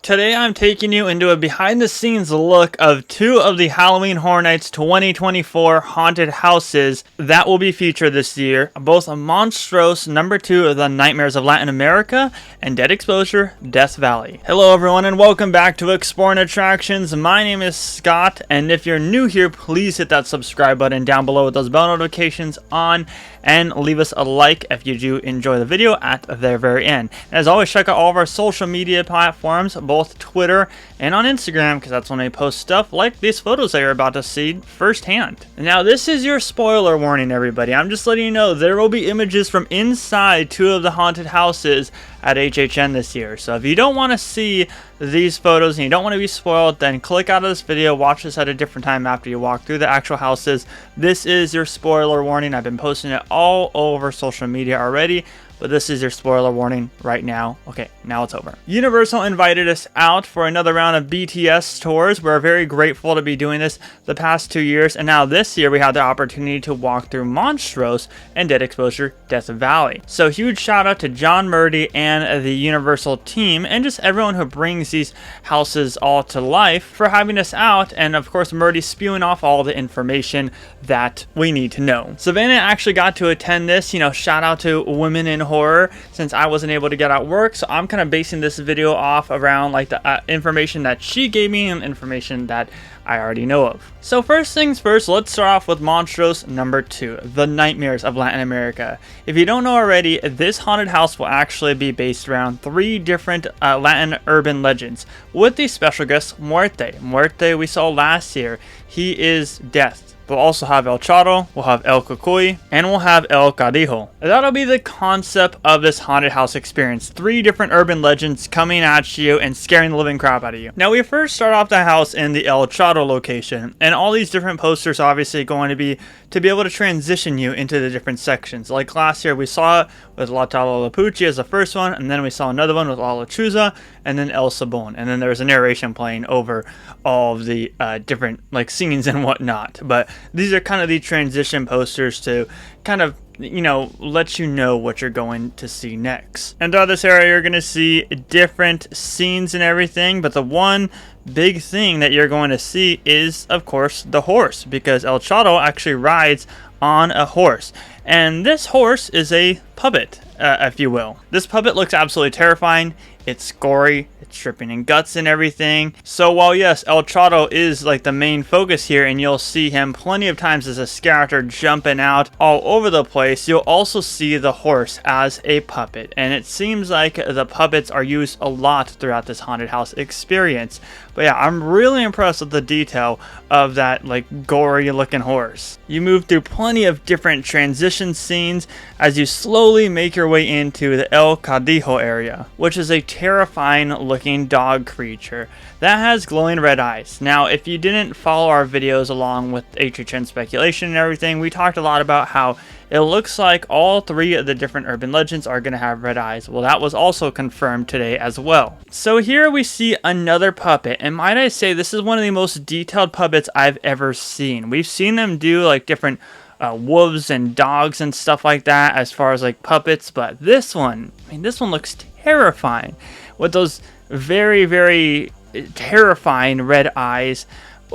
Today I'm taking you into a behind the scenes look of two of the Halloween Horror Nights 2024 haunted houses that will be featured this year, both Monstros #2 of the Nightmares of Latin America and Dead Exposure Death Valley. Hello everyone and welcome back to Exploring Attractions. My name is Scott, and if you're new here, please hit that subscribe button down below with those bell notifications on and leave us a like if you do enjoy the video at the very end. And as always, check out all of our social media platforms, both Twitter and on Instagram, because that's when I post stuff like these photos that you're about to see firsthand. Now this is your spoiler warning, everybody. I'm just letting you know there will be images from inside two of the haunted houses at HHN this year. So if you don't want to see these photos and you don't want to be spoiled, then click out of this video, watch this at a different time after you walk through the actual houses. This is your spoiler warning. I've been posting it all over social media already, but this is your spoiler warning right now. Okay, now it's over. Universal invited us out for another round of BTS tours. We're very grateful to be doing this the past 2 years, and now this year we had the opportunity to walk through Monstros and Dead Exposure Death Valley. So huge shout out to John Murdy and the Universal team, and just everyone who brings these houses all to life for having us out, and of course Murdy spewing off all the information that we need to know. Savannah actually got to attend this, shout out to Women in Horror, since I wasn't able to get out work, so I'm kind of basing this video off around like the information that she gave me and information that I already know of. So first things first, let's start off with Monstros #2, the Nightmares of Latin America. If you don't know already, this haunted house will actually be based around 3 different Latin urban legends, with the special guest Muerte. Muerte we saw last year. He is death. We'll also have El Chato, we'll have El Cucuy, and we'll have El Cadijo. That'll be the concept of this haunted house experience. 3 different urban legends coming at you and scaring the living crap out of you. Now we first start off the house in the El Chato location, and all these different posters obviously going to be able to transition you into the different sections. Like last year we saw it with La Tala-La-Pucci as the first one, and then we saw another one with La Lechuza, and then El Sabon, and then there's a narration playing over all of the different like scenes and whatnot. But these are kind of the transition posters to kind of let you know what you're going to see next. And throughout this area you're going to see different scenes and everything, but the one big thing that you're going to see is of course the horse, because El Chato actually rides on a horse, and this horse is a puppet, if you will. This puppet looks absolutely terrifying. It's gory, it's dripping in guts and everything. So while yes, El Chato is like the main focus here, and you'll see him plenty of times as a character jumping out all over the place, you'll also see the horse as a puppet. And it seems like the puppets are used a lot throughout this haunted house experience. But yeah, I'm really impressed with the detail of that like gory looking horse. You move through plenty of different transition scenes as you slowly make your way into the El Cadijo area, which is a terrifying looking dog creature that has glowing red eyes. Now if you didn't follow our videos along with HHN speculation and everything, we talked a lot about how it looks like all 3 of the different urban legends are going to have red eyes. Well, that was also confirmed today as well. So here we see another puppet, and might I say this is one of the most detailed puppets I've ever seen. We've seen them do like different wolves and dogs and stuff like that as far as like puppets, but this one, this one looks terrifying with those very, very terrifying red eyes.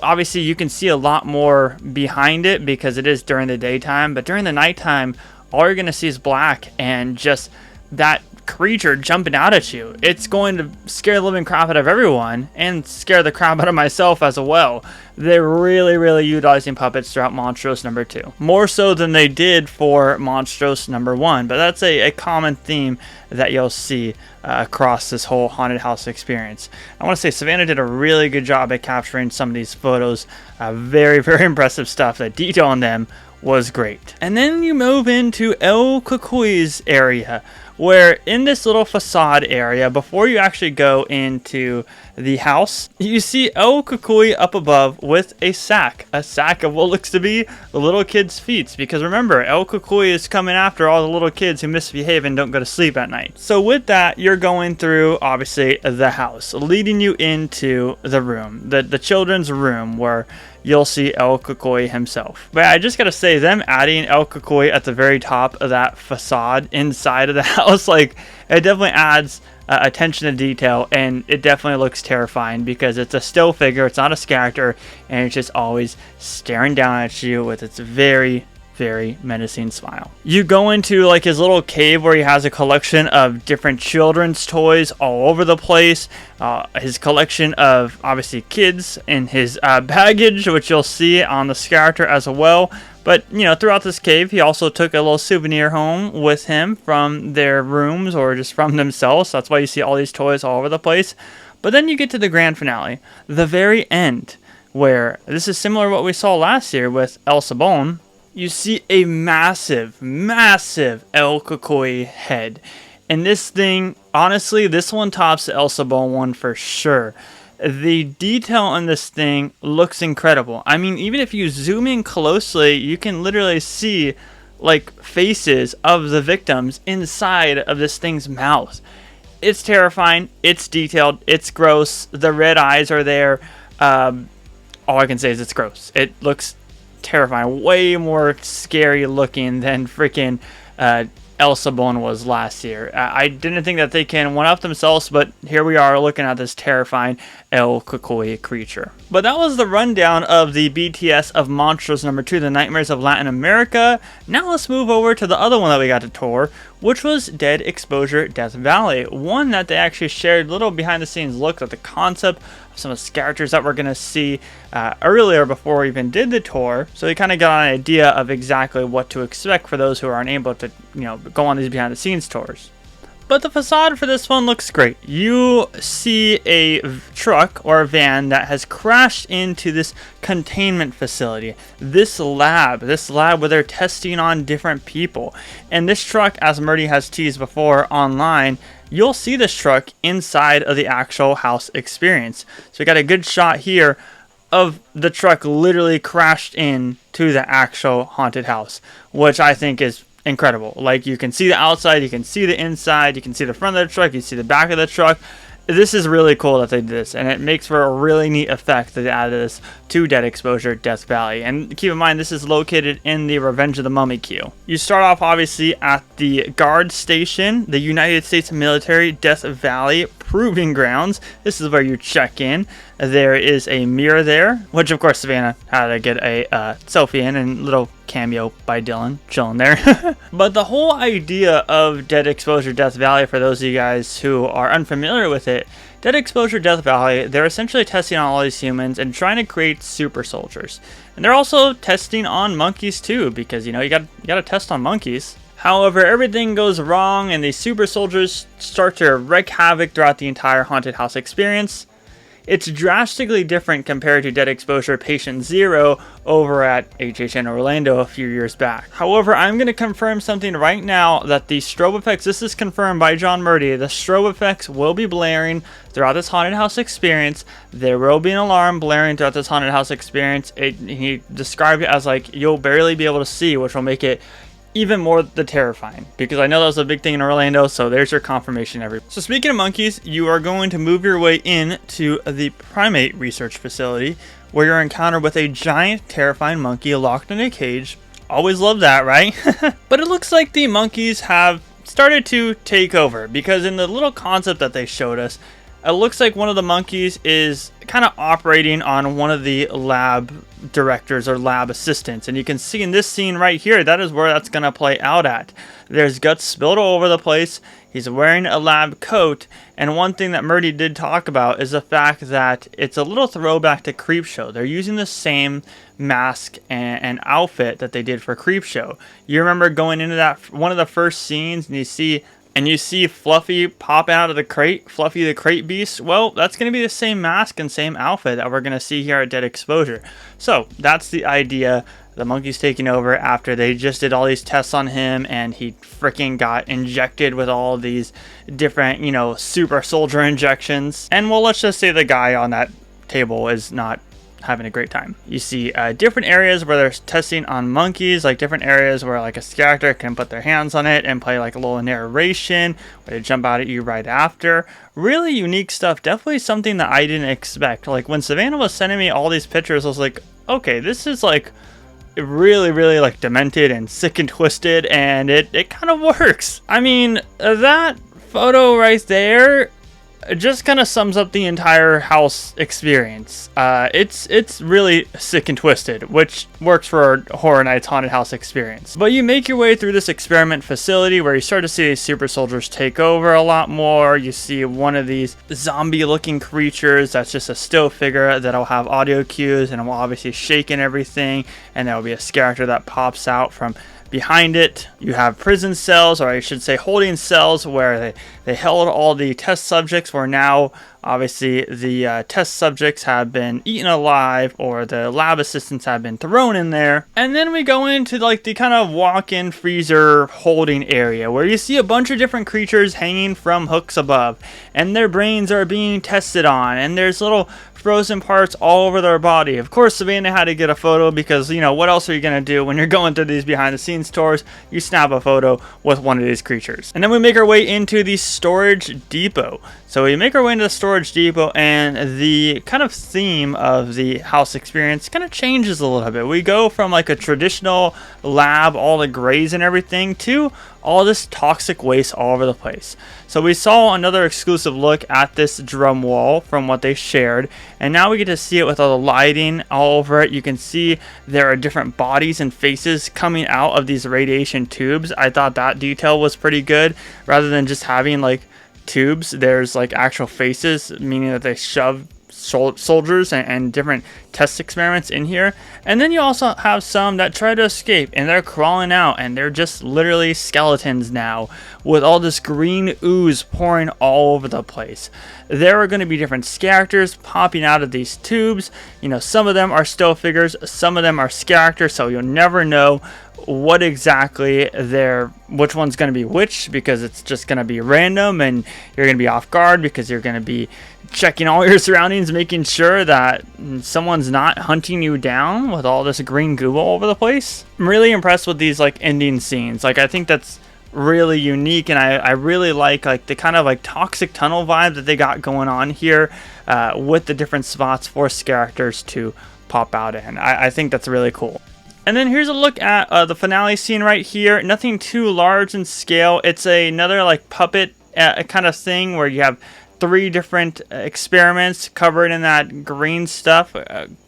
Obviously you can see a lot more behind it because it is during the daytime, but during the nighttime all you're going to see is black and just that creature jumping out at you. It's going to scare the living crap out of everyone and scare the crap out of myself as well. They're really utilizing puppets throughout Monstros #2, more so than they did for Monstros #1, but that's a common theme that you'll see across this whole haunted house experience. I want to say Savannah did a really good job at capturing some of these photos. Very impressive stuff. The detail on them was great. And then you move into El Cucuy's area, where in this little facade area, before you actually go into the house, you see El Cucuy up above with a sack of what looks to be the little kids' feet, because remember, El Cucuy is coming after all the little kids who misbehave and don't go to sleep at night. So with that, you're going through obviously the house, leading you into the room, the children's room, where you'll see El Cucuy himself. But I just gotta say, them adding El Cucuy at the very top of that facade inside of the house, like, it definitely adds attention to detail, and it definitely looks terrifying because it's a still figure, it's not a character, and it's just always staring down at you with its very menacing smile. You go into like his little cave where he has a collection of different children's toys all over the place. His collection of obviously kids and his baggage, which you'll see on the character as well. But you know, throughout this cave, he also took a little souvenir home with him from their rooms or just from themselves. So that's why you see all these toys all over the place. But then you get to the grand finale, the very end, where this is similar to what we saw last year with El Sabon. You see a massive El Cucuy head. And this thing, honestly, this one tops the El Sabon one for sure. The detail on this thing looks incredible. I mean, even if you zoom in closely, you can literally see like faces of the victims inside of this thing's mouth. It's terrifying. It's detailed. It's gross. The red eyes are there. All I can say is it's gross. It looks terrifying, way more scary looking than freaking El Sabon was last year. I didn't think that they can one up themselves, but here we are looking at this terrifying El Cucuy creature. But that was the rundown of the BTS of Monstros number 2, The Nightmares of Latin America. Now let's move over to the other one that we got to tour, which was Dead Exposure Death Valley. One that they actually shared little behind the scenes look at the concept of some of the characters that we're going to see earlier before we even did the tour. So you kind of got an idea of exactly what to expect for those who are unable to, you know, go on these behind the scenes tours. But the facade for this one looks great. You see a truck or a van that has crashed into this containment facility. This lab where they're testing on different people. And this truck, as Murdy has teased before online, you'll see this truck inside of the actual house experience. So we got a good shot here of the truck literally crashed into the actual haunted house, which I think is incredible. Like, you can see the outside, you can see the inside, you can see the front of the truck, you see the back of the truck. This is really cool that they did this, and it makes for a really neat effect that they added this to Dead Exposure Death Valley. And keep in mind, this is located in the Revenge of the Mummy queue. You start off obviously at the guard station, the United States Military Death Valley Proving Grounds. This is where you check in. There is a mirror there, which of course Savannah had to get a selfie in, and little cameo by Dylan chilling there. But the whole idea of Dead Exposure Death Valley, for those of you guys who are unfamiliar with it, Dead Exposure Death Valley, they're essentially testing on all these humans and trying to create super soldiers. And they're also testing on monkeys too, because you know, you got to test on monkeys. However, everything goes wrong and these super soldiers start to wreak havoc throughout the entire haunted house experience. It's drastically different compared to Dead Exposure Patient Zero over at HHN Orlando a few years back. However, I'm going to confirm something right now, that the strobe effects, this is confirmed by John Murdy, the strobe effects will be blaring throughout this haunted house experience. There will be an alarm blaring throughout this haunted house experience. He described it as like you'll barely be able to see, which will make it even more the terrifying, because I know that was a big thing in Orlando. So there's your confirmation, everyone. So speaking of monkeys, you are going to move your way in to the primate research facility, where you're encountered with a giant terrifying monkey locked in a cage. Always love that, right? But it looks like the monkeys have started to take over, because in the little concept that they showed us, it looks like one of the monkeys is kind of operating on one of the lab directors or lab assistants. And you can see in this scene right here, that is where that's going to play out at. There's guts spilled all over the place. He's wearing a lab coat. And one thing that Murdy did talk about is the fact that it's a little throwback to Creepshow. They're using the same mask and outfit that they did for Creepshow. You remember going into that one of the first scenes, and you see Fluffy pop out of the crate, Fluffy the Crate Beast. Well, that's going to be the same mask and same outfit that we're going to see here at Dead Exposure. So that's the idea. The monkey's taking over after they just did all these tests on him, and he freaking got injected with all these different, you know, super soldier injections. And well, let's just say the guy on that table is not having a great time. You see different areas where they're testing on monkeys, like different areas where like a character can put their hands on it and play like a little narration where they jump out at you right after. Really unique stuff. Definitely something that I didn't expect. Like when Savannah was sending me all these pictures, I was like, okay, this is like really like demented and sick and twisted, and it kind of works. I mean, that photo right there just kind of sums up the entire house experience. It's really sick and twisted, which works for a Horror Nights Haunted House experience. But you make your way through this experiment facility where you start to see super soldiers take over a lot more. You see one of these zombie-looking creatures that's just a still figure that'll have audio cues and will obviously shake and everything, and there'll be a character that pops out from behind it. You have prison cells, or I should say holding cells, where they held all the test subjects, where now obviously the test subjects have been eaten alive, or the lab assistants have been thrown in there. And then we go into like the kind of walk-in freezer holding area, where you see a bunch of different creatures hanging from hooks above, and their brains are being tested on, and there's little frozen parts all over their body. Of course, Savannah had to get a photo because, you know, what else are you going to do when you're going through these behind the scenes tours? You snap a photo with one of these creatures. And then we make our way into the storage depot. So we make our way into the storage depot, and the kind of theme of the house experience kind of changes a little bit. We go from like a traditional lab, all the grays and everything, to all this toxic waste all over the place. So we saw another exclusive look at this drum wall from what they shared, and now we get to see it with all the lighting all over it. You can see there are different bodies and faces coming out of these radiation tubes. I thought that detail was pretty good. Rather than just having like tubes, there's like actual faces, meaning that they shove soldiers and different test experiments in here. And then you also have some that try to escape, and they're crawling out, and they're just literally skeletons now, with all this green ooze pouring all over the place. There are going to be different characters popping out of these tubes. You know, some of them are still figures, some of them are characters, so you'll never know what exactly which one's going to be which, because it's just going to be random, and you're going to be off guard because you're going to be checking all your surroundings, making sure that someone's not hunting you down with all this green goo all over the place. I'm really impressed with these like ending scenes. Like, I think that's really unique, and I really like the kind of like toxic tunnel vibe that they got going on here, with the different spots for characters to pop out in. I think that's really cool. And then here's a look at the finale scene right here. Nothing too large in scale. It's another like puppet kind of thing where you have 3 different experiments covered in that green stuff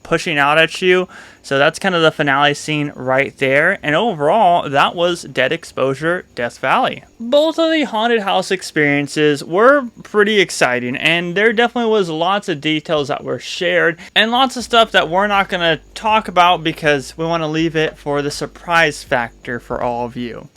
pushing out at you. So that's kind of the finale scene right there. And overall, that was Dead Exposure Death Valley. Both of the haunted house experiences were pretty exciting, and there definitely was lots of details that were shared and lots of stuff that we're not going to talk about because we want to leave it for the surprise factor for all of you.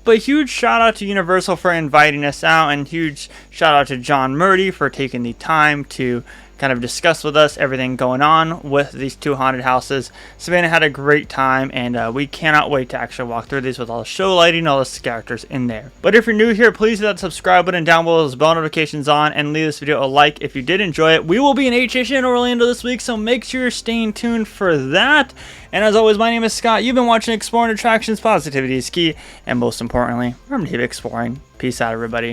But huge shout out to Universal for inviting us out, and huge shout out to John Murdy for taking the time to kind of discuss with us everything going on with these 2 haunted houses. Savannah had a great time, and we cannot wait to actually walk through these with all the show lighting, all the characters in there. But if you're new here, please hit that subscribe button down below, those bell notifications on, and leave this video a like if you did enjoy it. We will be in HHN in Orlando this week, so make sure you're staying tuned for that. And as always, my name is Scott. You've been watching Exploring Attractions. Positivity is key, and most importantly, remember to keep exploring. Peace out, everybody.